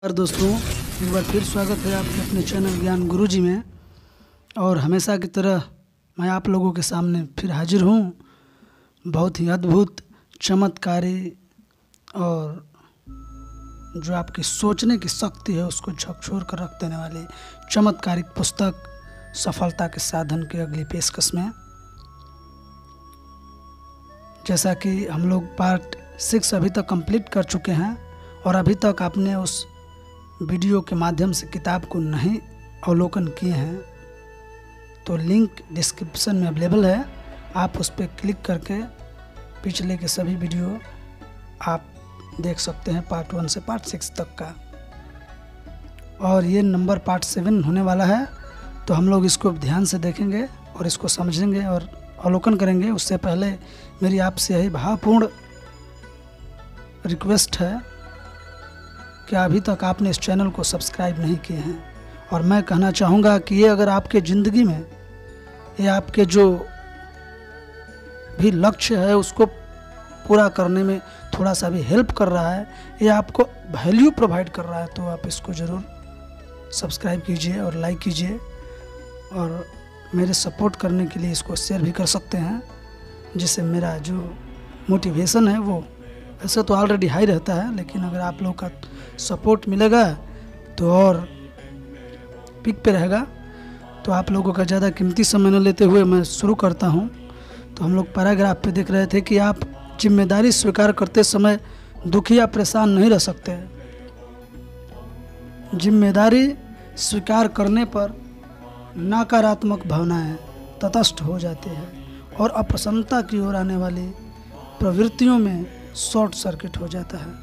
और दोस्तों, एक बार फिर स्वागत है आपके अपने चैनल ज्ञान गुरुजी में। और हमेशा की तरह मैं आप लोगों के सामने फिर हाजिर हूँ बहुत ही अद्भुत, चमत्कारी और जो आपकी सोचने की शक्ति है उसको झकझोर कर रख देने वाली चमत्कारिक पुस्तक सफलता के साधन की अगली पेशकश में। जैसा कि हम लोग पार्ट 6 अभी तक कंप्लीट कर चुके हैं और अभी तक आपने उस वीडियो के माध्यम से किताब को नहीं अवलोकन किए हैं तो लिंक डिस्क्रिप्शन में अवेलेबल है। आप उस पर क्लिक करके पिछले के सभी वीडियो आप देख सकते हैं, पार्ट 1 से पार्ट 6 तक का। और ये नंबर पार्ट 7 होने वाला है, तो हम लोग इसको ध्यान से देखेंगे और इसको समझेंगे और अवलोकन करेंगे। उससे पहले मेरी आपसे यही भावपूर्ण रिक्वेस्ट है कि अभी तक आपने इस चैनल को सब्सक्राइब नहीं किए हैं। और मैं कहना चाहूँगा कि ये अगर आपके ज़िंदगी में ये आपके जो भी लक्ष्य है उसको पूरा करने में थोड़ा सा भी हेल्प कर रहा है, ये आपको वैल्यू प्रोवाइड कर रहा है, तो आप इसको ज़रूर सब्सक्राइब कीजिए और लाइक कीजिए। और मेरे सपोर्ट करने के लिए इसको शेयर भी कर सकते हैं, जिससे मेरा जो मोटिवेशन है वो ऐसा तो ऑलरेडी हाई रहता है, लेकिन अगर आप लोग का सपोर्ट मिलेगा तो और पीक पे रहेगा। तो आप लोगों का ज़्यादा कीमती समय न लेते हुए मैं शुरू करता हूँ। तो हम लोग पैराग्राफ पे देख रहे थे कि आप जिम्मेदारी स्वीकार करते समय दुखी या परेशान नहीं रह सकते। जिम्मेदारी स्वीकार करने पर नकारात्मक भावनाएं तटस्थ हो जाती हैं और अप्रसन्नता की ओर आने वाली प्रवृत्तियों में शॉर्ट सर्किट हो जाता है।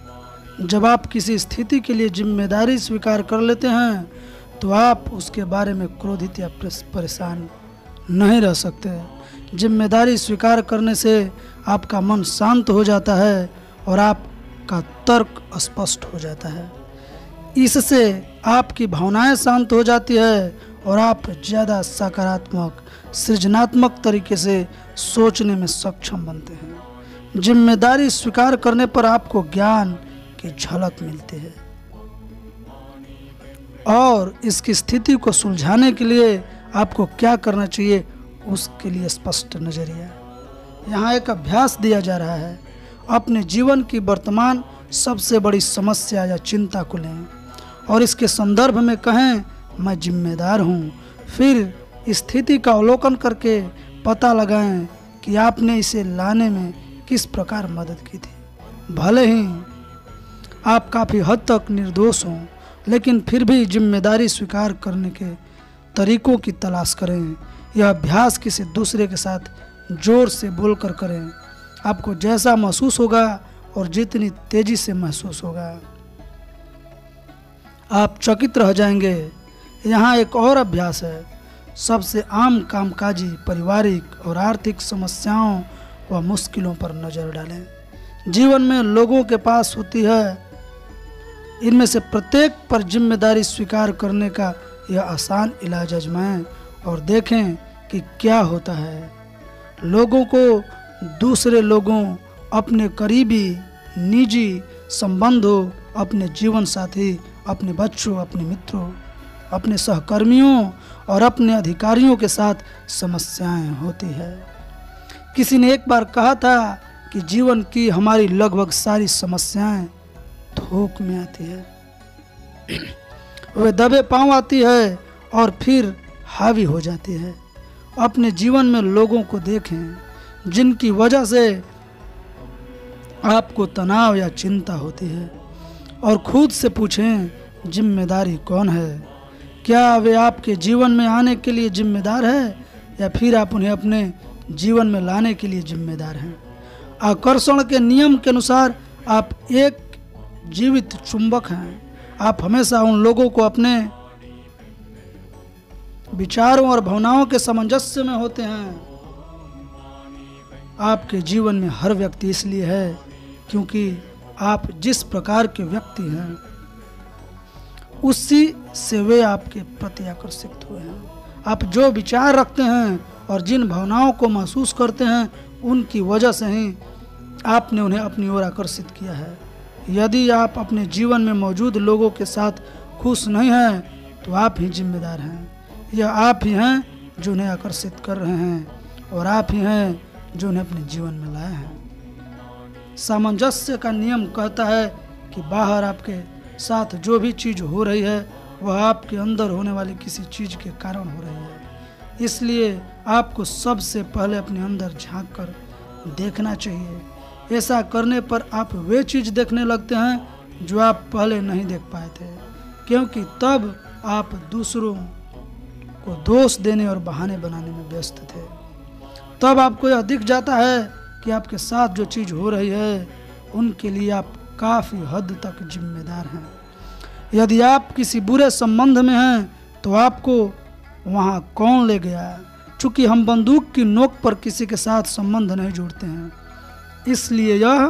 जब आप किसी स्थिति के लिए जिम्मेदारी स्वीकार कर लेते हैं तो आप उसके बारे में क्रोधित या परेशान नहीं रह सकते। जिम्मेदारी स्वीकार करने से आपका मन शांत हो जाता है और आपका तर्क स्पष्ट हो जाता है। इससे आपकी भावनाएं शांत हो जाती है और आप ज़्यादा सकारात्मक, सृजनात्मक तरीके से सोचने में सक्षम बनते हैं। जिम्मेदारी स्वीकार करने पर आपको ज्ञान की झलक मिलती है और इसकी स्थिति को सुलझाने के लिए आपको क्या करना चाहिए उसके लिए स्पष्ट नजरिया। यहाँ एक अभ्यास दिया जा रहा है। अपने जीवन की वर्तमान सबसे बड़ी समस्या या चिंता को लें और इसके संदर्भ में कहें, मैं जिम्मेदार हूँ। फिर स्थिति का अवलोकन करके पता लगाएं कि आपने इसे लाने में किस प्रकार मदद की थी। भले ही आप काफ़ी हद तक निर्दोष हों, लेकिन फिर भी जिम्मेदारी स्वीकार करने के तरीकों की तलाश करें। यह अभ्यास किसी दूसरे के साथ जोर से बोलकर करें। आपको जैसा महसूस होगा और जितनी तेजी से महसूस होगा, आप चकित रह जाएंगे। यहाँ एक और अभ्यास है। सबसे आम कामकाजी, पारिवारिक और आर्थिक समस्याओं व मुश्किलों पर नज़र डालें। जीवन में लोगों के पास होती है, इनमें से प्रत्येक पर जिम्मेदारी स्वीकार करने का यह आसान इलाज आजमाएं और देखें कि क्या होता है। लोगों को, दूसरे लोगों, अपने करीबी निजी संबंधों, अपने जीवन साथी, अपने बच्चों, अपने मित्रों, अपने सहकर्मियों और अपने अधिकारियों के साथ समस्याएं होती है। किसी ने एक बार कहा था कि जीवन की हमारी लगभग सारी समस्याएं थोक में आती है। वे दबे पांव आती है और फिर हावी हो जाती है। अपने जीवन में लोगों को देखें जिनकी वजह से आपको तनाव या चिंता होती है और खुद से पूछें, जिम्मेदारी कौन है? क्या वे आपके जीवन में आने के लिए जिम्मेदार है या फिर आप उन्हें अपने जीवन में लाने के लिए जिम्मेदार हैं? आकर्षण के नियम के अनुसार आप एक जीवित चुंबक हैं। आप हमेशा उन लोगों को अपने विचारों और भावनाओं के सामंजस्य में होते हैं। आपके जीवन में हर व्यक्ति इसलिए है क्योंकि आप जिस प्रकार के व्यक्ति हैं उसी से वे आपके प्रति आकर्षित हुए हैं। आप जो विचार रखते हैं और जिन भावनाओं को महसूस करते हैं उनकी वजह से ही आपने उन्हें अपनी ओर आकर्षित किया है। यदि आप अपने जीवन में मौजूद लोगों के साथ खुश नहीं हैं तो आप ही जिम्मेदार हैं। यह आप ही हैं जो उन्हें आकर्षित कर रहे हैं और आप ही हैं जो उन्हें अपने जीवन में लाए हैं। सामंजस्य का नियम कहता है कि बाहर आपके साथ जो भी चीज़ हो रही है वह आपके अंदर होने वाली किसी चीज़ के कारण हो रही है। इसलिए आपको सबसे पहले अपने अंदर झांक कर देखना चाहिए। ऐसा करने पर आप वे चीज़ देखने लगते हैं जो आप पहले नहीं देख पाए थे, क्योंकि तब आप दूसरों को दोष देने और बहाने बनाने में व्यस्त थे। तब आपको यह दिख जाता है कि आपके साथ जो चीज़ हो रही है उनके लिए आप काफ़ी हद तक जिम्मेदार हैं। यदि आप किसी बुरे संबंध में हैं तो आपको वहाँ कौन ले गया? चूँकि हम बंदूक की नोक पर किसी के साथ संबंध नहीं जोड़ते हैं, इसलिए यह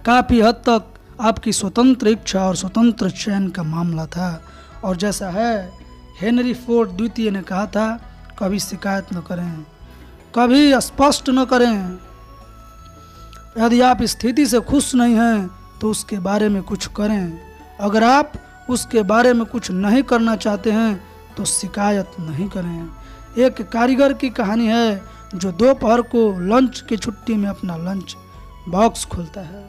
काफ़ी हद तक आपकी स्वतंत्र इच्छा और स्वतंत्र चयन का मामला था। और जैसा है हेनरी फोर्ड द्वितीय ने कहा था, कभी शिकायत न करें, कभी स्पष्ट न करें। यदि आप स्थिति से खुश नहीं हैं तो उसके बारे में कुछ करें। अगर आप उसके बारे में कुछ नहीं करना चाहते हैं तो शिकायत नहीं करें। एक कारीगर की कहानी है जो दोपहर को लंच की छुट्टी में अपना लंच बॉक्स खोलता है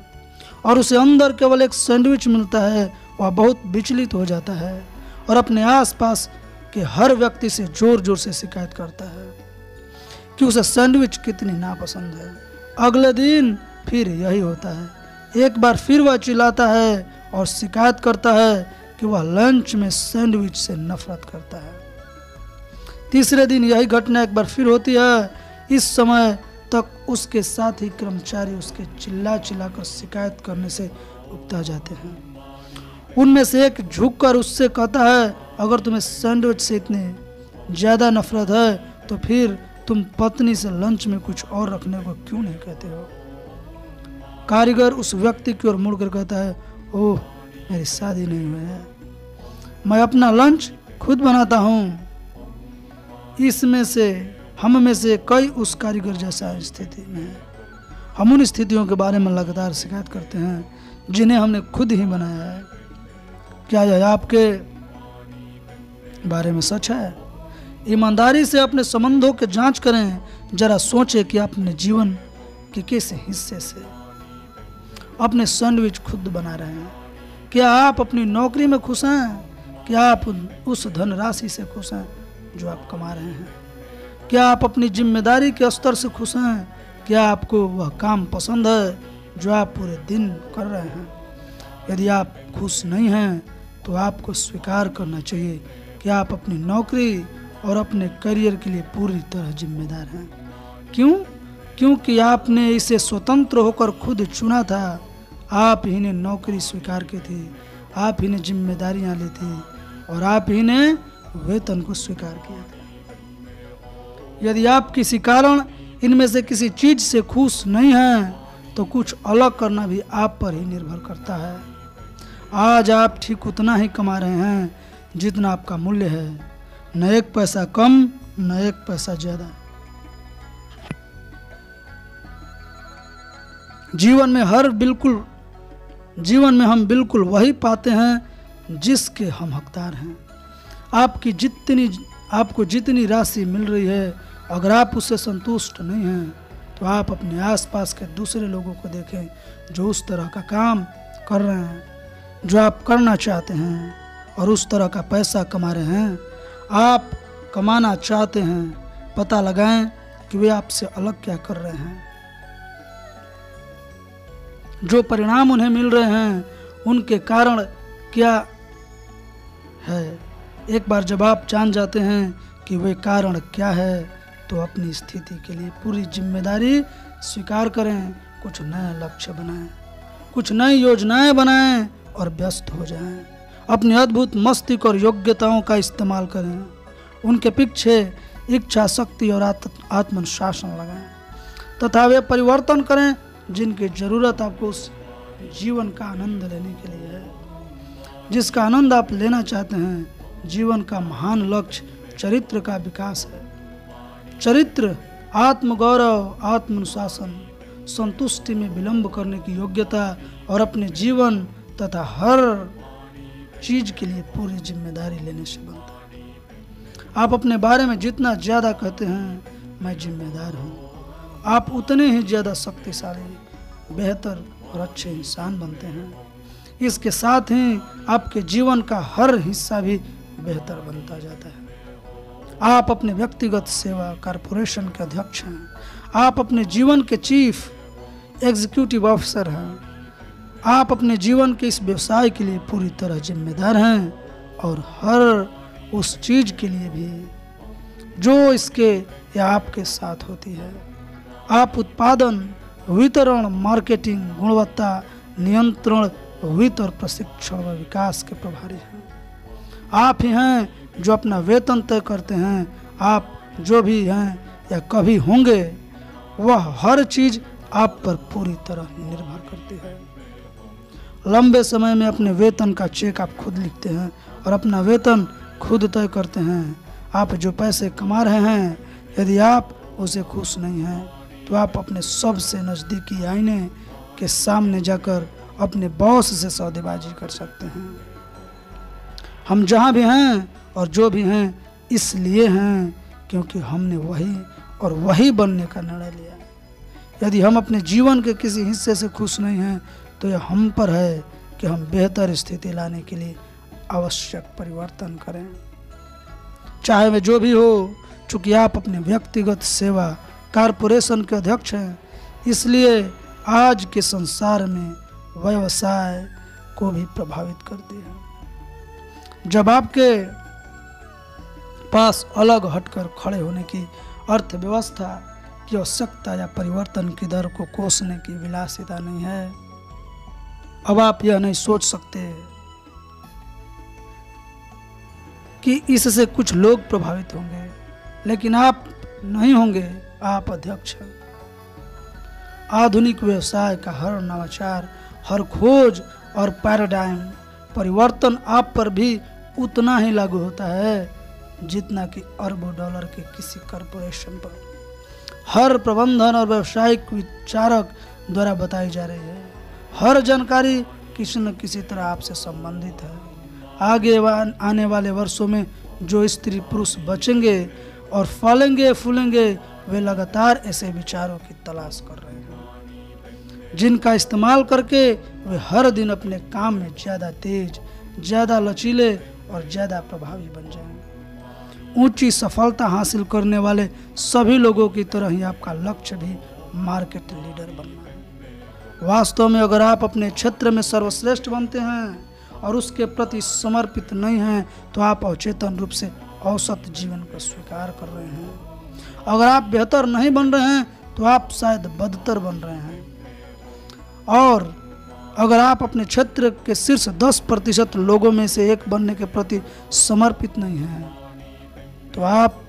और उसे अंदर केवल एक सैंडविच मिलता है। वह बहुत विचलित हो जाता है और अपने आसपास के हर व्यक्ति से जोर जोर से शिकायत करता है कि उसे सैंडविच कितनी नापसंद है। अगले दिन फिर यही होता है। एक बार फिर वह चिल्लाता है और शिकायत करता है कि वह लंच में सैंडविच से नफरत करता है। तीसरे दिन यही घटना एक बार फिर होती है। इस समय तक उसके साथी कर्मचारी उसके चिल्ला कर शिकायत करने से उकता जाते हैं। उनमें से एक झुककर उससे कहता है, अगर तुम्हें सैंडविच से इतनी ज़्यादा नफरत है तो फिर तुम पत्नी से लंच में कुछ और रखने को क्यों नहीं कहते हो? कारीगर उस व्यक्ति की ओर मुड़कर कहता है, ओह, मेरी शादी नहीं हुई है, मैं अपना लंच खुद बनाता हूँ। इसमें से हम में से कई उस कारीगर जैसा स्थिति में है। हम उन स्थितियों के बारे में लगातार शिकायत करते हैं जिन्हें हमने खुद ही बनाया है। क्या यह आपके बारे में सच है? ईमानदारी से अपने संबंधों की जांच करें। जरा सोचें कि अपने जीवन के किस हिस्से से अपने सैंडविच खुद बना रहे हैं। क्या आप अपनी नौकरी में खुश हैं? क्या आप उस धनराशि से खुश हैं जो आप कमा रहे हैं? क्या आप अपनी जिम्मेदारी के स्तर से खुश हैं? क्या आपको वह काम पसंद है जो आप पूरे दिन कर रहे हैं? यदि आप खुश नहीं हैं तो आपको स्वीकार करना चाहिए कि आप अपनी नौकरी और अपने करियर के लिए पूरी तरह जिम्मेदार हैं। क्यों? क्योंकि आपने इसे स्वतंत्र होकर खुद चुना था। आप ही ने नौकरी स्वीकार की थी, आप ही ने जिम्मेदारियां ली थी और आप ही ने वेतन को स्वीकार किया था। यदि आप किसी कारण इनमें से किसी चीज से खुश नहीं हैं तो कुछ अलग करना भी आप पर ही निर्भर करता है। आज आप ठीक उतना ही कमा रहे हैं जितना आपका मूल्य है, न एक पैसा कम न एक पैसा ज्यादा। जीवन में हम बिल्कुल वही पाते हैं जिसके हम हकदार हैं। आपको जितनी राशि मिल रही है, अगर आप उससे संतुष्ट नहीं हैं तो आप अपने आसपास के दूसरे लोगों को देखें जो उस तरह का काम कर रहे हैं जो आप करना चाहते हैं और उस तरह का पैसा कमा रहे हैं। आप कमाना चाहते हैं, पता लगाएं कि वे आपसे अलग क्या कर रहे हैं। जो परिणाम उन्हें मिल रहे हैं उनके कारण क्या है। एक बार जब आप जान जाते हैं कि वे कारण क्या है तो अपनी स्थिति के लिए पूरी जिम्मेदारी स्वीकार करें। कुछ नए लक्ष्य बनाएं, कुछ नई योजनाएं बनाएं और व्यस्त हो जाएं। अपनी अद्भुत मस्तिष्क और योग्यताओं का इस्तेमाल करें। उनके पीछे इच्छा शक्ति और आत्मनुशासन लगाएं तथा वे परिवर्तन करें जिनकी ज़रूरत आपको उस जीवन का आनंद लेने के लिए है जिसका आनंद आप लेना चाहते हैं। जीवन का महान लक्ष्य चरित्र का विकास है। चरित्र, आत्मगौरव, आत्मनुशासन, संतुष्टि में विलंब करने की योग्यता और अपने जीवन तथा हर चीज के लिए पूरी जिम्मेदारी लेने से बनता है। आप अपने बारे में जितना ज्यादा कहते हैं मैं जिम्मेदार हूँ, आप उतने ही ज्यादा शक्तिशाली, बेहतर और अच्छे इंसान बनते हैं। इसके साथ ही आपके जीवन का हर हिस्सा भी बेहतर बनता जाता है। आप अपने व्यक्तिगत सेवा कॉरपोरेशन के अध्यक्ष हैं। आप अपने जीवन के चीफ एग्जीक्यूटिव ऑफिसर हैं। आप अपने जीवन के इस व्यवसाय के लिए पूरी तरह जिम्मेदार हैं और हर उस चीज के लिए भी जो इसके या आपके साथ होती है। आप उत्पादन, वितरण, मार्केटिंग, गुणवत्ता नियंत्रण, वित्त और प्रशिक्षण व विकास के प्रभारी हैं। आप ही हैं जो अपना वेतन तय करते हैं। आप जो भी हैं या कभी होंगे, वह हर चीज आप पर पूरी तरह निर्भर करती है। लंबे समय में अपने वेतन का चेक आप खुद लिखते हैं और अपना वेतन खुद तय करते हैं। आप जो पैसे कमा रहे हैं, यदि आप उसे खुश नहीं हैं तो आप अपने सबसे नज़दीकी आईने के सामने जाकर अपने बॉस से सौदेबाजी कर सकते हैं। हम जहाँ भी हैं और जो भी हैं इसलिए हैं क्योंकि हमने वही और वही बनने का निर्णय लिया। यदि हम अपने जीवन के किसी हिस्से से खुश नहीं हैं तो यह हम पर है कि हम बेहतर स्थिति लाने के लिए आवश्यक परिवर्तन करें, चाहे वह जो भी हो। चूँकि आप अपने व्यक्तिगत सेवा कॉरपोरेशन के अध्यक्ष हैं, इसलिए आज के संसार में व्यवसाय को भी प्रभावित करती है। जब आपके पास अलग हटकर खड़े होने की अर्थव्यवस्था की आवश्यकता या परिवर्तन की दर को कोसने की विलासिता नहीं है, अब आप यह नहीं सोच सकते कि इससे कुछ लोग प्रभावित होंगे, लेकिन आप नहीं होंगे, आप अध्यक्ष हैं। आधुनिक व्यवसाय का हर नवाचार, हर खोज और पैराडाइम परिवर्तन आप पर भी उतना ही लागू होता है जितना कि अरबों डॉलर के किसी कॉरपोरेशन पर हर प्रबंधन और व्यावसायिक विचारक द्वारा बताई जा रही है। हर जानकारी किसी न किसी तरह आपसे संबंधित है। आगे आने वाले वर्षों में जो स्त्री पुरुष बचेंगे और फलेंगे फूलेंगे, वे लगातार ऐसे विचारों की तलाश कर रहे हैं जिनका इस्तेमाल करके वे हर दिन अपने काम में ज़्यादा तेज, ज़्यादा लचीले और ज़्यादा प्रभावी बन जाएं। ऊंची सफलता हासिल करने वाले सभी लोगों की तरह ही आपका लक्ष्य भी मार्केट लीडर बनना है। वास्तव में अगर आप अपने क्षेत्र में सर्वश्रेष्ठ बनते हैं और उसके प्रति समर्पित नहीं हैं तो आप अवचेतन रूप से औसत जीवन को स्वीकार कर रहे हैं। अगर आप बेहतर नहीं बन रहे हैं तो आप शायद बदतर बन रहे हैं। और अगर आप अपने क्षेत्र के शीर्ष 10% लोगों में से एक बनने के प्रति समर्पित नहीं हैं तो आप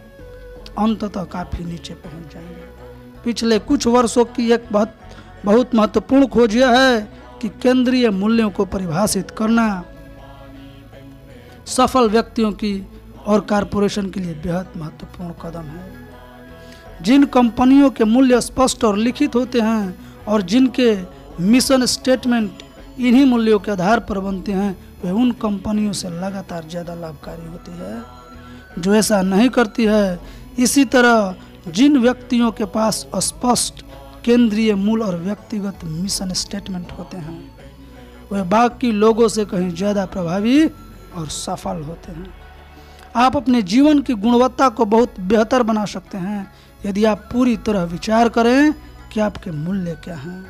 अंततः काफी नीचे पहुंच जाएंगे। पिछले कुछ वर्षों की एक बहुत महत्वपूर्ण खोज यह है कि केंद्रीय मूल्यों को परिभाषित करना सफल व्यक्तियों की और कॉरपोरेशन के लिए बेहद महत्वपूर्ण कदम है। जिन कंपनियों के मूल्य स्पष्ट और लिखित होते हैं और जिनके मिशन स्टेटमेंट इन्हीं मूल्यों के आधार पर बनते हैं, वे उन कंपनियों से लगातार ज़्यादा लाभकारी होती है जो ऐसा नहीं करती है। इसी तरह जिन व्यक्तियों के पास स्पष्ट केंद्रीय मूल और व्यक्तिगत मिशन स्टेटमेंट होते हैं, वे बाकी लोगों से कहीं ज़्यादा प्रभावी और सफल होते हैं। आप अपने जीवन की गुणवत्ता को बहुत बेहतर बना सकते हैं यदि आप पूरी तरह विचार करें कि आपके मूल्य क्या हैं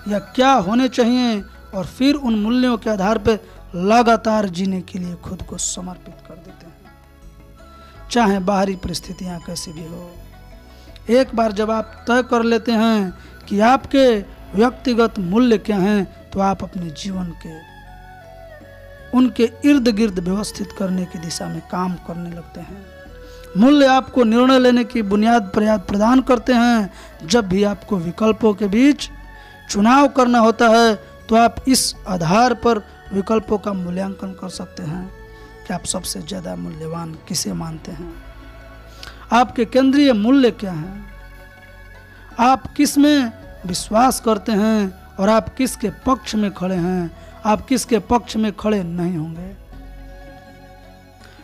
या क्या होने चाहिए और फिर उन मूल्यों के आधार पर लगातार जीने के लिए खुद को समर्पित कर देते हैं, चाहे बाहरी परिस्थितियां कैसी भी हो। एक बार जब आप तय कर लेते हैं कि आपके व्यक्तिगत मूल्य क्या हैं तो आप अपने जीवन के उनके इर्द गिर्द व्यवस्थित करने की दिशा में काम करने लगते हैं। मूल्य आपको निर्णय लेने की बुनियाद प्रदान करते हैं। जब भी आपको विकल्पों के बीच चुनाव करना होता है तो आप इस आधार पर विकल्पों का मूल्यांकन कर सकते हैं कि आप सबसे ज़्यादा मूल्यवान किसे मानते हैं। आपके केंद्रीय मूल्य क्या हैं, आप किस में विश्वास करते हैं और आप किसके पक्ष में खड़े हैं, आप किसके पक्ष में खड़े नहीं होंगे।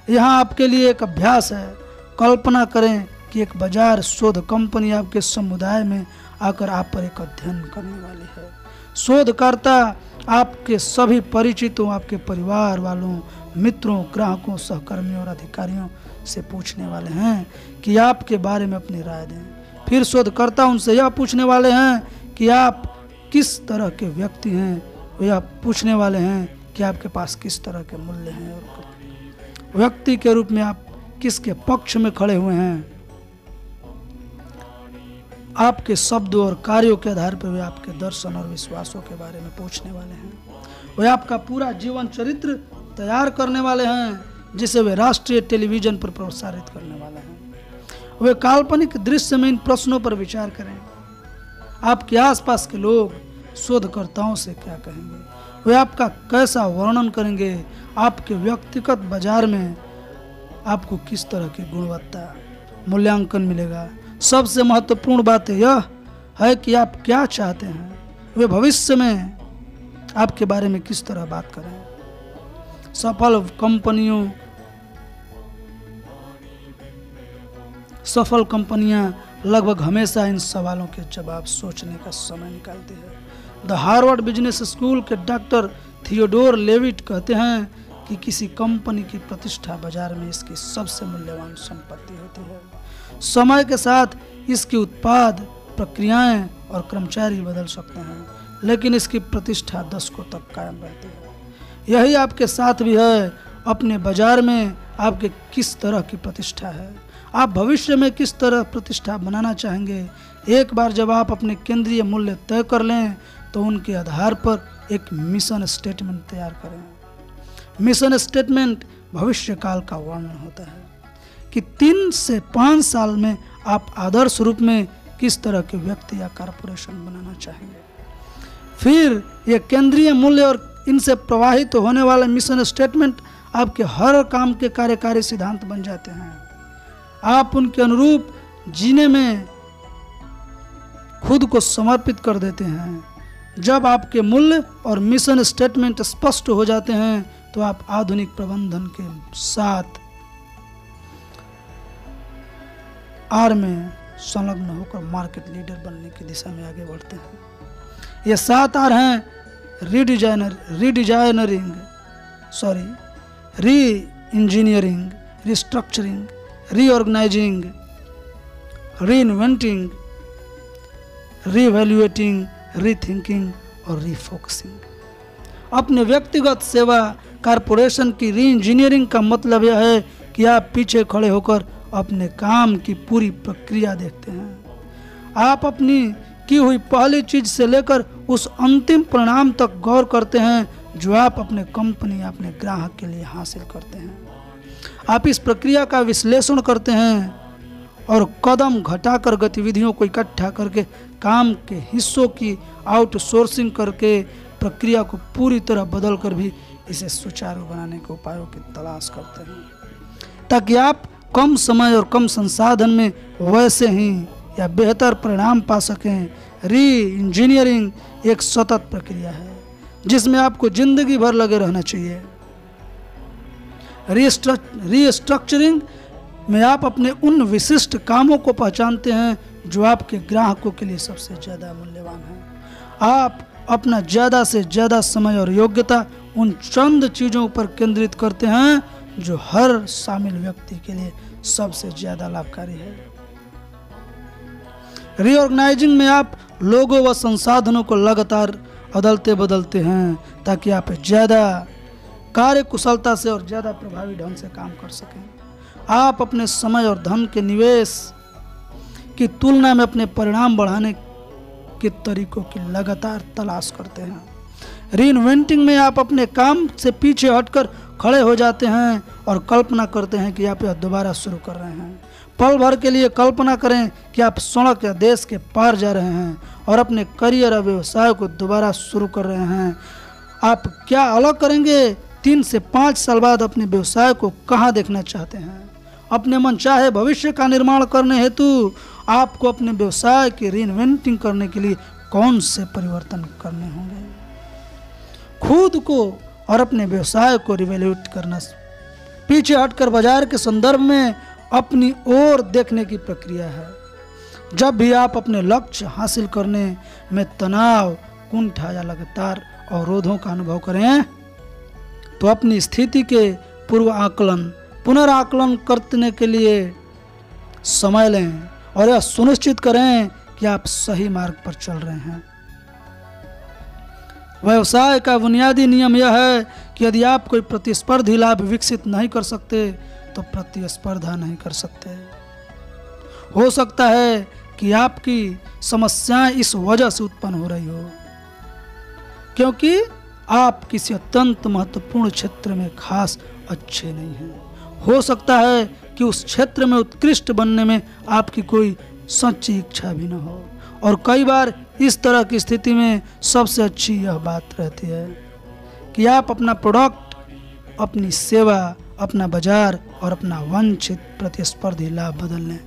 यहाँ आपके लिए एक अभ्यास है। कल्पना करें कि एक बाजार शोध कंपनी आपके समुदाय में आकर आप पर एक अध्ययन करने वाली है। शोधकर्ता आपके सभी परिचितों, आपके परिवार वालों, मित्रों, ग्राहकों, सहकर्मियों और अधिकारियों से पूछने वाले हैं कि आपके बारे में अपनी राय दें। फिर शोधकर्ता उनसे यह पूछने वाले हैं कि आप किस तरह के व्यक्ति हैं, यह पूछने वाले हैं कि आपके पास किस तरह के मूल्य हैं और व्यक्ति के रूप में आप किसके पक्ष में खड़े हुए हैं। आपके शब्दों और कार्यों के आधार पर वे आपके दर्शन और विश्वासों के बारे में पूछने वाले हैं। वे आपका पूरा जीवन चरित्र तैयार करने वाले हैं जिसे वे राष्ट्रीय टेलीविजन पर प्रसारित करने वाले हैं। वे काल्पनिक दृश्य में इन प्रश्नों पर विचार करें। आपके आसपास के लोग शोधकर्ताओं से क्या कहेंगे, वे आपका कैसा वर्णन करेंगे, आपके व्यक्तिगत बाजार में आपको किस तरह की गुणवत्ता मूल्यांकन मिलेगा। सबसे महत्वपूर्ण बात यह है कि आप क्या चाहते हैं, वे भविष्य में आपके बारे में किस तरह बात करें। सफल कंपनियां लगभग हमेशा इन सवालों के जवाब सोचने का समय निकालती है। द हार्वर्ड बिजनेस स्कूल के डॉक्टर थियोडोर लेविट कहते हैं कि किसी कंपनी की प्रतिष्ठा बाजार में इसकी सबसे मूल्यवान संपत्ति होती है। समय के साथ इसकी उत्पाद, प्रक्रियाएं और कर्मचारी बदल सकते हैं, लेकिन इसकी प्रतिष्ठा दशकों तक कायम रहती है। यही आपके साथ भी है। अपने बाजार में आपके किस तरह की प्रतिष्ठा है, आप भविष्य में किस तरह प्रतिष्ठा बनाना चाहेंगे। एक बार जब आप अपने केंद्रीय मूल्य तय कर लें तो उनके आधार पर एक मिशन स्टेटमेंट तैयार करें। मिशन स्टेटमेंट भविष्य काल का वर्णन होता है कि 3 से 5 साल में आप आदर्श रूप में किस तरह के व्यक्ति या कॉरपोरेशन बनाना चाहेंगे। फिर ये केंद्रीय मूल्य और इनसे प्रवाहित होने वाले मिशन स्टेटमेंट आपके हर काम के कार्यकारी सिद्धांत बन जाते हैं। आप उनके अनुरूप जीने में खुद को समर्पित कर देते हैं। जब आपके मूल्य और मिशन स्टेटमेंट स्पष्ट हो जाते हैं तो आप आधुनिक प्रबंधन के साथ आर में संलग्न होकर मार्केट लीडर बनने की दिशा में आगे बढ़ते हैं। ये 7 आर हैं: reengineering, restructuring, reorganising, reinventing, reevaluating, rethinking और रीफोकसिंग। अपने व्यक्तिगत सेवा कॉरपोरेशन की री इंजीनियरिंग का मतलब यह है कि आप पीछे खड़े होकर अपने काम की पूरी प्रक्रिया देखते हैं। आप अपनी की हुई पहली चीज से लेकर उस अंतिम परिणाम तक गौर करते हैं जो आप अपने कंपनी या अपने ग्राहक के लिए हासिल करते हैं। आप इस प्रक्रिया का विश्लेषण करते हैं और कदम घटाकर गतिविधियों को इकट्ठा करके काम के हिस्सों की आउटसोर्सिंग करके प्रक्रिया को पूरी तरह बदल कर भी इसे सुचारू बनाने के उपायों की तलाश करते हैं ताकि आप कम समय और कम संसाधन में वैसे ही या बेहतर परिणाम पा सकें। री इंजीनियरिंग एक सतत प्रक्रिया है जिसमें आपको जिंदगी भर लगे रहना चाहिए। रीस्ट्रक्चरिंग में आप अपने उन विशिष्ट कामों को पहचानते हैं जो आपके ग्राहकों के लिए सबसे ज़्यादा मूल्यवान है। आप अपना ज़्यादा से ज़्यादा समय और योग्यता उन चंद चीज़ों पर केंद्रित करते हैं जो हर शामिल व्यक्ति के लिए सबसे ज़्यादा लाभकारी है। रीऑर्गेनाइजिंग में आप लोगों व संसाधनों को लगातार अदलते बदलते हैं ताकि आप ज़्यादा कार्य कुशलता से और ज़्यादा प्रभावी ढंग से काम कर सकें। आप अपने समय और धन के निवेश की तुलना में अपने परिणाम बढ़ाने के तरीकों की लगातार तलाश करते हैं। रीइन्वेंटिंग में आप अपने काम से पीछे हटकर खड़े हो जाते हैं और कल्पना करते हैं कि आप यह दोबारा शुरू कर रहे हैं। पल भर के लिए कल्पना करें कि आप सड़क या देश के पार जा रहे हैं और अपने करियर और व्यवसाय को दोबारा शुरू कर रहे हैं। आप क्या अलग करेंगे? 3 से 5 साल बाद अपने व्यवसाय को कहाँ देखना चाहते हैं? अपने मनचाहे भविष्य का निर्माण करने हेतु आपको अपने व्यवसाय की रीइन्वेंटिंग करने के लिए कौन से परिवर्तन करने होंगे। खुद को और अपने व्यवसाय को रिवैल्यूएट करना, पीछे हटकर बाजार के संदर्भ में अपनी ओर देखने की प्रक्रिया है। जब भी आप अपने लक्ष्य हासिल करने में तनाव, कुंठा या लगातार अवरोधों का अनुभव करें तो अपनी स्थिति के पुनराकलन करने के लिए समय लें और यह सुनिश्चित करें कि आप सही मार्ग पर चल रहे हैं। व्यवसाय का बुनियादी नियम यह है कि यदि आप कोई प्रतिस्पर्धी लाभ विकसित नहीं कर सकते तो प्रतिस्पर्धा नहीं कर सकते। हो सकता है कि आपकी समस्याएं इस वजह से उत्पन्न हो रही हो क्योंकि आप किसी अत्यंत महत्वपूर्ण क्षेत्र में खास अच्छे नहीं हैं। हो सकता है कि उस क्षेत्र में उत्कृष्ट बनने में आपकी कोई सच्ची इच्छा भी न हो, और कई बार इस तरह की स्थिति में सबसे अच्छी यह बात रहती है कि आप अपना प्रोडक्ट, अपनी सेवा, अपना बाजार और अपना वांछित प्रतिस्पर्धी लाभ बदल लें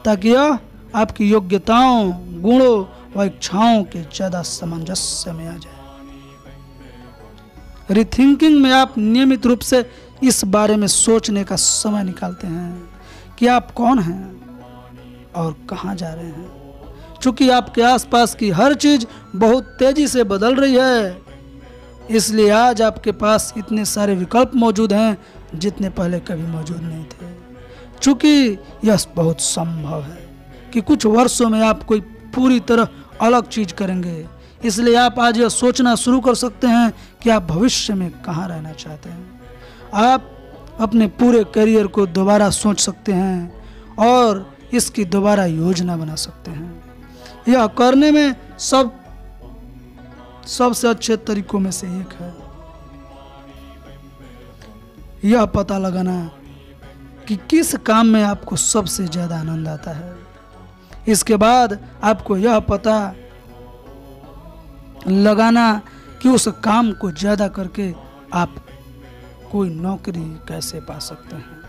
ताकि यह आपकी योग्यताओं, गुणों व इच्छाओं के ज़्यादा सामंजस्य में आ जाए। रिथिंकिंग में आप नियमित रूप से इस बारे में सोचने का समय निकालते हैं कि आप कौन हैं और कहां जा रहे हैं। चूंकि आपके आसपास की हर चीज बहुत तेजी से बदल रही है, इसलिए आज आपके पास इतने सारे विकल्प मौजूद हैं जितने पहले कभी मौजूद नहीं थे। चूंकि यह बहुत संभव है कि कुछ वर्षों में आप कोई पूरी तरह अलग चीज करेंगे, इसलिए आप आज यह सोचना शुरू कर सकते हैं कि आप भविष्य में कहां रहना चाहते हैं। आप अपने पूरे करियर को दोबारा सोच सकते हैं और इसकी दोबारा योजना बना सकते हैं। यह करने में सबसे अच्छे तरीकों में से एक है यह पता लगाना कि किस काम में आपको सबसे ज्यादा आनंद आता है। इसके बाद आपको यह पता लगाना कि उस काम को ज्यादा करके आप कोई नौकरी कैसे पा सकते हैं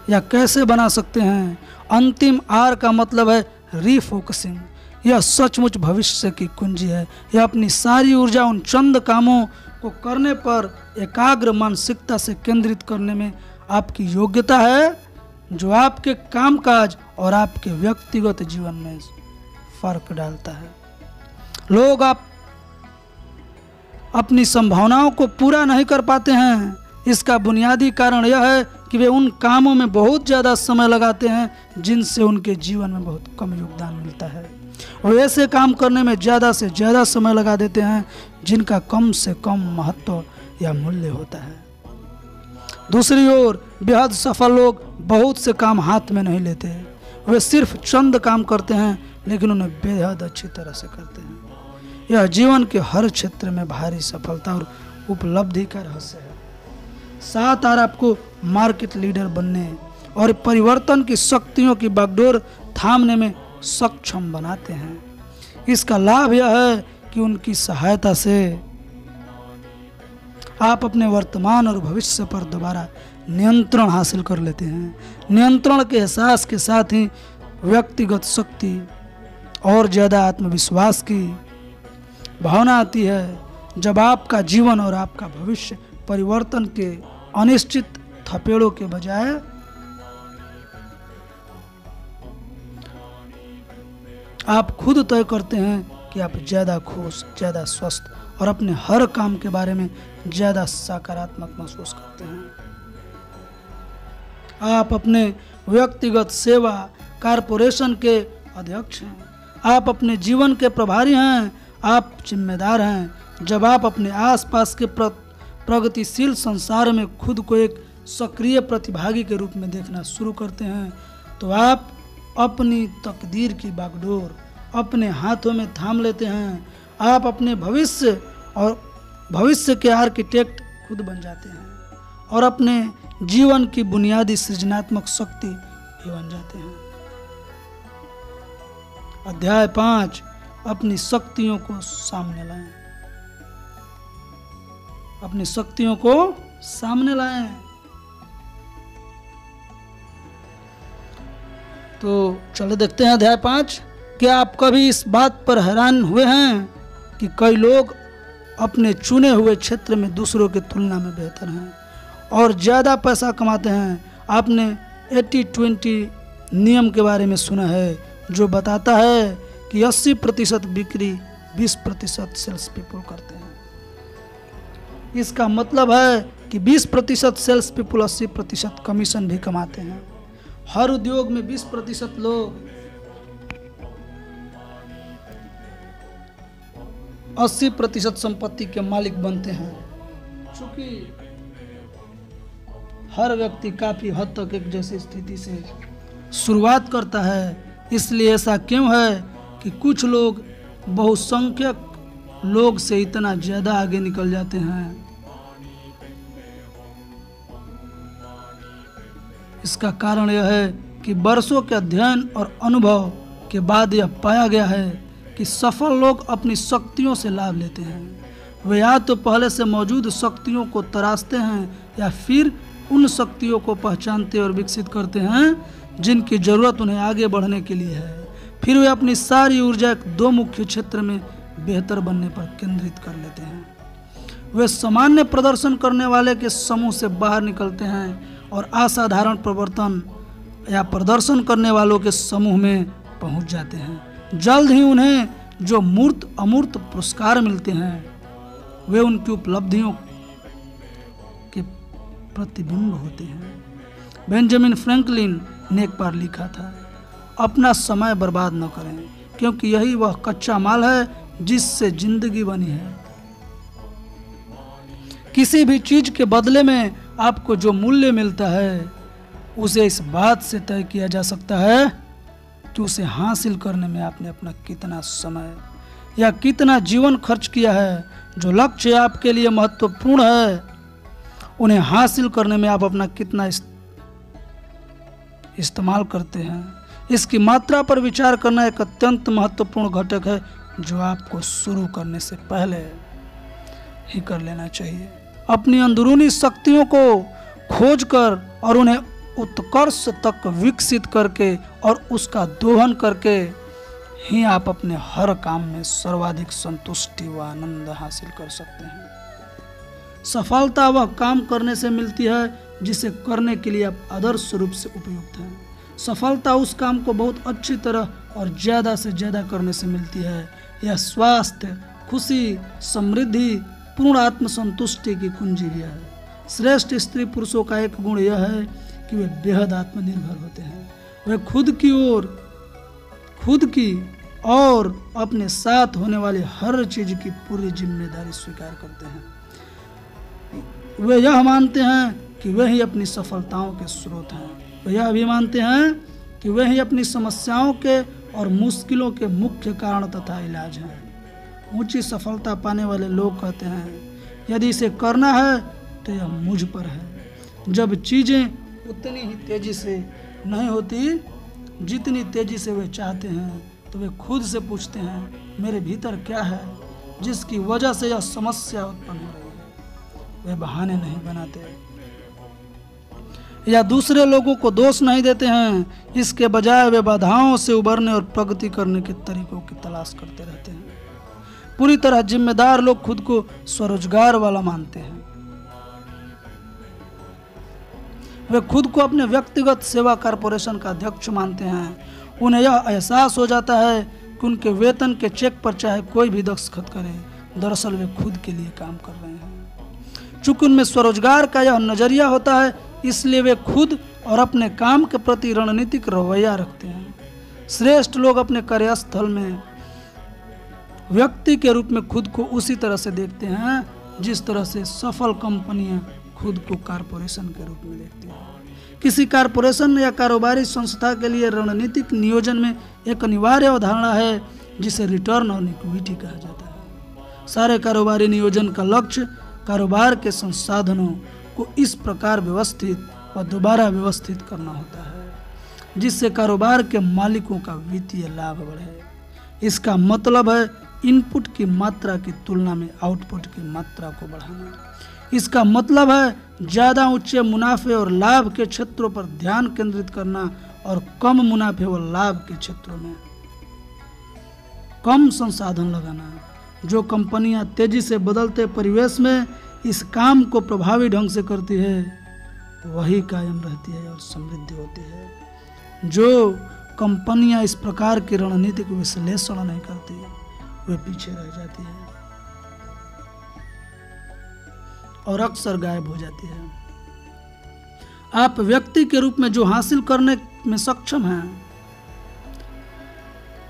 या कैसे बना सकते हैं। अंतिम आर का मतलब है रीफोकसिंग। यह सचमुच भविष्य की कुंजी है। यह अपनी सारी ऊर्जा उन चंद कामों को करने पर एकाग्र मानसिकता से केंद्रित करने में आपकी योग्यता है जो आपके कामकाज और आपके व्यक्तिगत जीवन में फर्क डालता है। लोग आप अपनी संभावनाओं को पूरा नहीं कर पाते हैं। इसका बुनियादी कारण यह है कि वे उन कामों में बहुत ज़्यादा समय लगाते हैं जिनसे उनके जीवन में बहुत कम योगदान मिलता है। वे ऐसे काम करने में ज़्यादा से ज़्यादा समय लगा देते हैं जिनका कम से कम महत्व या मूल्य होता है। दूसरी ओर बेहद सफल लोग बहुत से काम हाथ में नहीं लेते। वे सिर्फ चंद काम करते हैं लेकिन उन्हें बेहद अच्छी तरह से करते हैं। यह जीवन के हर क्षेत्र में भारी सफलता और उपलब्धि का रहस्य है। 7 आर आपको मार्केट लीडर बनने और परिवर्तन की शक्तियों की बागडोर थामने में सक्षम बनाते हैं। इसका लाभ यह है कि उनकी सहायता से आप अपने वर्तमान और भविष्य पर दोबारा नियंत्रण हासिल कर लेते हैं। नियंत्रण के एहसास के साथ ही व्यक्तिगत शक्ति और ज़्यादा आत्मविश्वास की भावना आती है। जब आपका जीवन और आपका भविष्य परिवर्तन के अनिश्चित थपेड़ों के बजाय आप खुद तय करते हैं कि आप ज़्यादा खुश, ज़्यादा स्वस्थ और अपने हर काम के बारे में ज़्यादा सकारात्मक महसूस करते हैं। आप अपने व्यक्तिगत सेवा कॉरपोरेशन के अध्यक्ष हैं। आप अपने जीवन के प्रभारी हैं। आप जिम्मेदार हैं। जब आप अपने आसपास के प्रगतिशील संसार में खुद को एक सक्रिय प्रतिभागी के रूप में देखना शुरू करते हैं तो आप अपनी तकदीर की बागडोर अपने हाथों में थाम लेते हैं। आप अपने भविष्य और भविष्य के आर्किटेक्ट खुद बन जाते हैं और अपने जीवन की बुनियादी सृजनात्मक शक्ति भी बन जाते हैं। अध्याय 5 अपनी शक्तियों को सामने लाएं। अपनी शक्तियों को सामने लाएं। तो चलो देखते हैं अध्याय 5। क्या आप कभी इस बात पर हैरान हुए हैं कि कई लोग अपने चुने हुए क्षेत्र में दूसरों की तुलना में बेहतर हैं और ज़्यादा पैसा कमाते हैं। आपने 80-20 नियम के बारे में सुना है, जो बताता है कि 80% बिक्री 20% सेल्स पीपल करते हैं। इसका मतलब है कि 20% सेल्स पीपल 80% कमीशन भी कमाते हैं। हर उद्योग में 20% लोग 80% संपत्ति के मालिक बनते हैं। चूंकि हर व्यक्ति काफी हद तक एक जैसी स्थिति से शुरुआत करता है, इसलिए ऐसा क्यों है कि कुछ लोग बहुसंख्यक लोग से इतना ज्यादा आगे निकल जाते हैं। इसका कारण यह है कि वर्षों के अध्ययन और अनुभव के बाद यह पाया गया है कि सफल लोग अपनी शक्तियों से लाभ लेते हैं। वे या तो पहले से मौजूद शक्तियों को तराशते हैं या फिर उन शक्तियों को पहचानते और विकसित करते हैं जिनकी जरूरत उन्हें आगे बढ़ने के लिए है। फिर वे अपनी सारी ऊर्जा एक दो मुख्य क्षेत्र में बेहतर बनने पर केंद्रित कर लेते हैं। वे सामान्य प्रदर्शन करने वाले के समूह से बाहर निकलते हैं और असाधारण प्रवर्तन या प्रदर्शन करने वालों के समूह में पहुंच जाते हैं। जल्द ही उन्हें जो मूर्त अमूर्त पुरस्कार मिलते हैं वे उनकी उपलब्धियों के प्रतिबिंब होते हैं। बेंजामिन फ्रैंकलिन ने एक बार लिखा था, अपना समय बर्बाद न करें, क्योंकि यही वह कच्चा माल है जिससे जिंदगी बनी है। किसी भी चीज के बदले में आपको जो मूल्य मिलता है उसे इस बात से तय किया जा सकता है कि उसे हासिल करने में आपने अपना कितना समय या कितना जीवन खर्च किया है। जो लक्ष्य आपके लिए महत्वपूर्ण है उन्हें हासिल करने में आप अपना कितना इस्तेमाल करते हैं। इसकी मात्रा पर विचार करना एक अत्यंत महत्वपूर्ण घटक है जो आपको शुरू करने से पहले ही कर लेना चाहिए। अपनी अंदरूनी शक्तियों को खोजकर और उन्हें उत्कर्ष तक विकसित करके और उसका दोहन करके ही आप अपने हर काम में सर्वाधिक संतुष्टि व आनंद हासिल कर सकते हैं। सफलता वह काम करने से मिलती है जिसे करने के लिए आप आदर्श रूप से उपयुक्त हैं। सफलता उस काम को बहुत अच्छी तरह और ज़्यादा से ज़्यादा करने से मिलती है। यह स्वास्थ्य, खुशी, समृद्धि, पूर्ण आत्मसंतुष्टि की कुंजी भी है। श्रेष्ठ स्त्री पुरुषों का एक गुण यह है कि वे बेहद आत्मनिर्भर होते हैं। वे खुद की और अपने साथ होने वाली हर चीज की पूरी जिम्मेदारी स्वीकार करते हैं। वे यह मानते हैं कि वे ही अपनी सफलताओं के स्रोत हैं। वे यह भी मानते हैं कि वे ही अपनी समस्याओं के और मुश्किलों के मुख्य कारण तथा इलाज हैं। ऊंची सफलता पाने वाले लोग कहते हैं, यदि इसे करना है तो यह मुझ पर है। जब चीजें उतनी ही तेजी से नहीं होती जितनी तेजी से वे चाहते हैं, तो वे खुद से पूछते हैं, मेरे भीतर क्या है जिसकी वजह से यह समस्या उत्पन्न हो रही है। वे बहाने नहीं बनाते या दूसरे लोगों को दोष नहीं देते हैं। इसके बजाय वे बाधाओं से उबरने और प्रगति करने के तरीकों की तलाश करते रहते हैं। पूरी तरह जिम्मेदार लोग खुद को स्वरोजगार वाला मानते हैं। वे खुद को अपने व्यक्तिगत सेवा कॉरपोरेशन का अध्यक्ष मानते हैं। उन्हें यह एहसास हो जाता है कि उनके वेतन के चेक पर चाहे कोई भी दस्तखत करे, दरअसल वे खुद के लिए काम कर रहे हैं। चूंकि उनमें स्वरोजगार का यह नजरिया होता है, इसलिए वे खुद और अपने काम के प्रति रणनीतिक रवैया रखते हैं। श्रेष्ठ लोग अपने कार्यस्थल में व्यक्ति के रूप में खुद को उसी तरह से देखते हैं जिस तरह से सफल कंपनियां खुद को कॉरपोरेशन के रूप में देखती हैं। किसी कॉरपोरेशन या कारोबारी संस्था के लिए रणनीतिक नियोजन में एक अनिवार्य अवधारणा है जिसे रिटर्न ऑन इक्विटी कहा जाता है। सारे कारोबारी नियोजन का लक्ष्य कारोबार के संसाधनों को इस प्रकार व्यवस्थित व दोबारा व्यवस्थित करना होता है जिससे कारोबार के मालिकों का वित्तीय लाभ बढ़े। इसका मतलब है इनपुट की मात्रा की तुलना में आउटपुट की मात्रा को बढ़ाना। इसका मतलब है ज़्यादा ऊंचे मुनाफे और लाभ के क्षेत्रों पर ध्यान केंद्रित करना और कम मुनाफे और लाभ के क्षेत्रों में कम संसाधन लगाना। जो कंपनियां तेजी से बदलते परिवेश में इस काम को प्रभावी ढंग से करती है वही कायम रहती है और समृद्धि होती है। जो कंपनियां इस प्रकार की रणनीतिक विश्लेषण नहीं करती वे पीछे रह जाती है और अक्सर गायब हो जाती है। आप व्यक्ति के रूप में जो हासिल करने में सक्षम हैं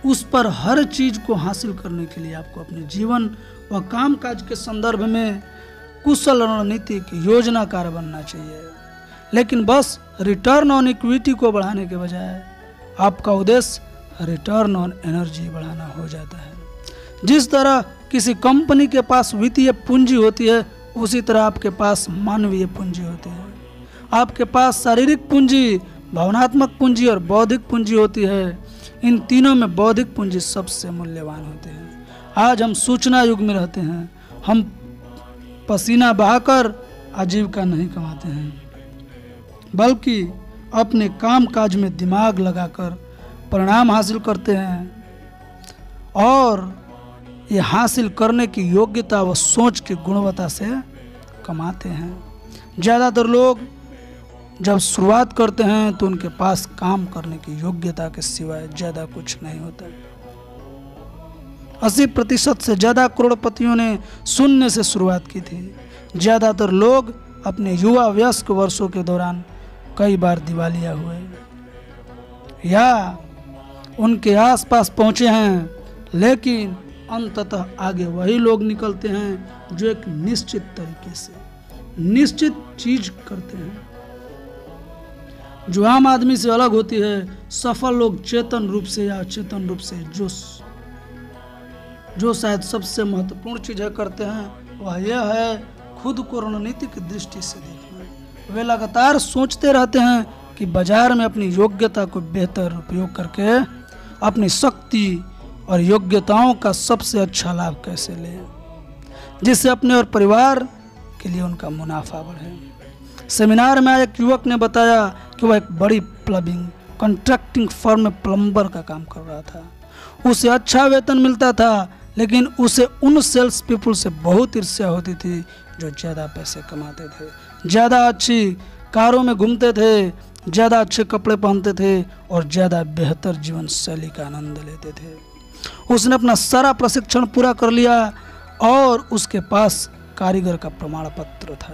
उस पर हर चीज को हासिल करने के लिए आपको अपने जीवन व कामकाज के संदर्भ में कुशल रणनीतिक योजनाकार बनना चाहिए। लेकिन बस रिटर्न ऑन इक्विटी को बढ़ाने के बजाय आपका उद्देश्य रिटर्न ऑन एनर्जी बढ़ाना हो जाता है। जिस तरह किसी कंपनी के पास वित्तीय पूंजी होती है उसी तरह आपके पास मानवीय पूंजी होती है। आपके पास शारीरिक पूंजी, भावनात्मक पूंजी और बौद्धिक पूंजी होती है। इन तीनों में बौद्धिक पूंजी सबसे मूल्यवान होती है। आज हम सूचना युग में रहते हैं। हम पसीना बहाकर आजीविका नहीं कमाते हैं बल्कि अपने काम काज में दिमाग लगाकर परिणाम हासिल करते हैं और ये हासिल करने की योग्यता व सोच की गुणवत्ता से कमाते हैं। ज़्यादातर लोग जब शुरुआत करते हैं तो उनके पास काम करने की योग्यता के सिवाय ज़्यादा कुछ नहीं होता। 80% से ज़्यादा करोड़पतियों ने शून्य से शुरुआत की थी। ज़्यादातर लोग अपने युवा वयस्क वर्षों के दौरान कई बार दिवालिया हुए या उनके आसपास पहुंचे हैं, लेकिन अंततः आगे वही लोग निकलते हैं जो एक निश्चित तरीके से निश्चित चीज करते हैं जो आम आदमी से अलग होती है। सफल लोग चेतन रूप से या अचेतन रूप से जो शायद सबसे महत्वपूर्ण चीज है करते हैं वह यह है खुद को रणनीतिक दृष्टि से देखना। वे लगातार सोचते रहते हैं कि बाजार में अपनी योग्यता को बेहतर उपयोग करके अपनी शक्ति और योग्यताओं का सबसे अच्छा लाभ कैसे लें जिससे अपने और परिवार के लिए उनका मुनाफा बढ़े। सेमिनार में एक युवक ने बताया कि वह एक बड़ी प्लम्बिंग कॉन्ट्रैक्टिंग फर्म में प्लम्बर का काम कर रहा था। उसे अच्छा वेतन मिलता था, लेकिन उसे उन सेल्स पीपल से बहुत ईर्ष्या होती थी जो ज़्यादा पैसे कमाते थे, ज़्यादा अच्छी कारों में घूमते थे, ज़्यादा अच्छे कपड़े पहनते थे और ज़्यादा बेहतर जीवन शैली का आनंद लेते थे। उसने अपना सारा प्रशिक्षण पूरा कर लिया और उसके पास कारीगर का प्रमाण पत्र था।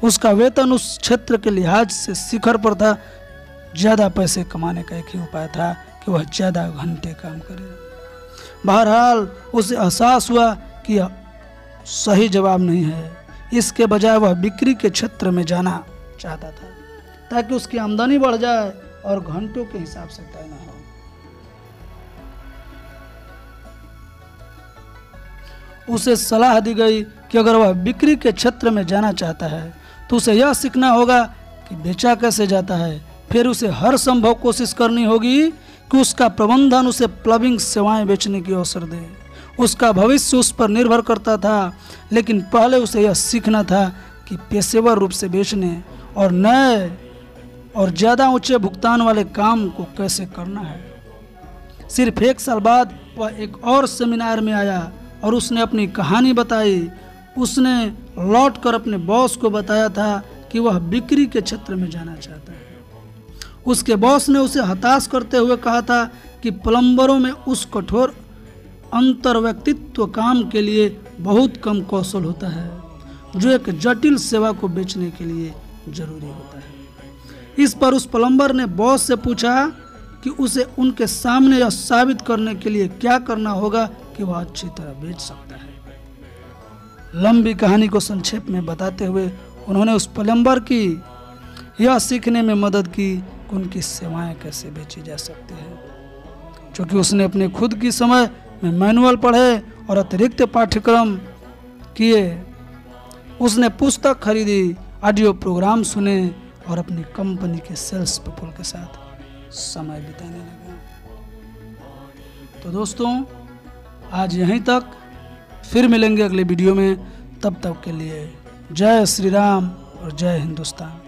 उसका वेतन उस क्षेत्र के लिहाज से शिखर पर था। ज़्यादा पैसे कमाने का एक ही उपाय था कि वह ज़्यादा घंटे काम करे। बहरहाल उसे एहसास हुआ कि यह सही जवाब नहीं है। इसके बजाय वह बिक्री के क्षेत्र में जाना चाहता था ताकि उसकी आमदनी बढ़ जाए और घंटों के हिसाब से तय न हो। उसे सलाह दी गई कि अगर वह बिक्री के क्षेत्र में जाना चाहता है तो उसे यह सीखना होगा कि बेचा कैसे जाता है। फिर उसे हर संभव कोशिश करनी होगी कि उसका प्रबंधन उसे प्लम्बिंग सेवाएं बेचने की अवसर दे। उसका भविष्य उस पर निर्भर करता था, लेकिन पहले उसे यह सीखना था कि पेशेवर रूप से बेचने और नए और ज़्यादा ऊंचे भुगतान वाले काम को कैसे करना है। सिर्फ 1 साल बाद वह एक और सेमिनार में आया और उसने अपनी कहानी बताई। उसने लौटकर अपने बॉस को बताया था कि वह बिक्री के क्षेत्र में जाना चाहता है। उसके बॉस ने उसे हताश करते हुए कहा था कि प्लम्बरों में उस कठोर अंतर्व्यक्तित्व काम के लिए बहुत कम कौशल होता है जो एक जटिल सेवा को बेचने के लिए जरूरी होता है। इस पर उस प्लम्बर ने बॉस से पूछा कि उसे उनके सामने यह साबित करने के लिए क्या करना होगा कि वह अच्छी तरह बेच सकता है। लंबी कहानी को संक्षेप में बताते हुए उन्होंने उस प्लम्बर की यह सीखने में मदद की कि उनकी सेवाएं कैसे बेची जा सकती है। क्योंकि उसने अपने खुद की समय में मैनुअल पढ़े और अतिरिक्त पाठ्यक्रम किए। उसने पुस्तक खरीदी, ऑडियो प्रोग्राम सुने और अपनी कंपनी के सेल्स पीपल के साथ समय बिताने लगा। तो दोस्तों, आज यहीं तक। फिर मिलेंगे अगले वीडियो में। तब तक के लिए जय श्री राम और जय हिंदुस्तान।